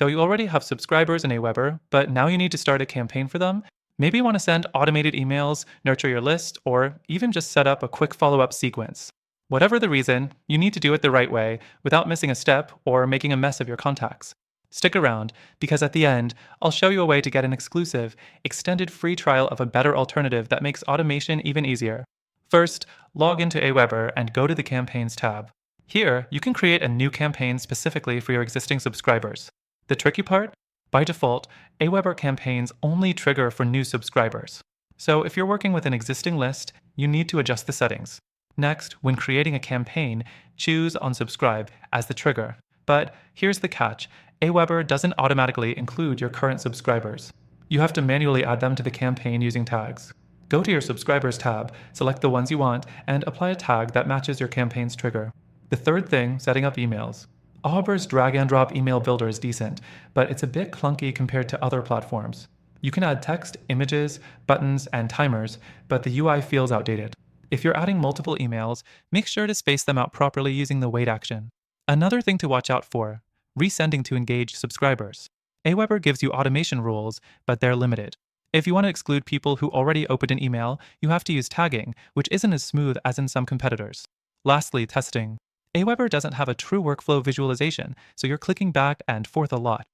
So you already have subscribers in AWeber, but now you need to start a campaign for them. Maybe you want to send automated emails, nurture your list, or even just set up a quick follow-up sequence. Whatever the reason, you need to do it the right way without missing a step or making a mess of your contacts. Stick around, because at the end, I'll show you a way to get an exclusive, extended free trial of a better alternative that makes automation even easier. First, log into AWeber and go to the Campaigns tab. Here, you can create a new campaign specifically for your existing subscribers. The tricky part? By default, AWeber campaigns only trigger for new subscribers. So if you're working with an existing list, you need to adjust the settings. Next, when creating a campaign, choose Unsubscribe as the trigger. But here's the catch: AWeber doesn't automatically include your current subscribers. You have to manually add them to the campaign using tags. Go to your Subscribers tab, select the ones you want, and apply a tag that matches your campaign's trigger. The third thing, setting up emails. AWeber's drag-and-drop email builder is decent, but it's a bit clunky compared to other platforms. You can add text, images, buttons, and timers, but the UI feels outdated. If you're adding multiple emails, make sure to space them out properly using the wait action. Another thing to watch out for: resending to engaged subscribers. AWeber gives you automation rules, but they're limited. If you want to exclude people who already opened an email, you have to use tagging, which isn't as smooth as in some competitors. Lastly, testing. AWeber doesn't have a true workflow visualization, so you're clicking back and forth a lot.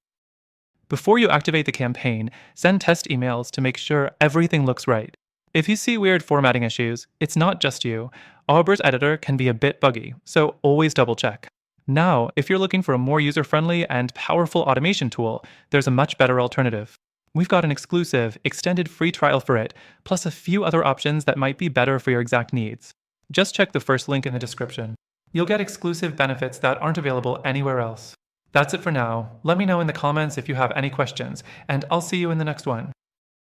Before you activate the campaign, send test emails to make sure everything looks right. If you see weird formatting issues, it's not just you. AWeber's editor can be a bit buggy, so always double check. Now, if you're looking for a more user-friendly and powerful automation tool, there's a much better alternative. We've got an exclusive, extended free trial for it, plus a few other options that might be better for your exact needs. Just check the first link in the description. You'll get exclusive benefits that aren't available anywhere else. That's it for now. Let me know in the comments if you have any questions, and I'll see you in the next one.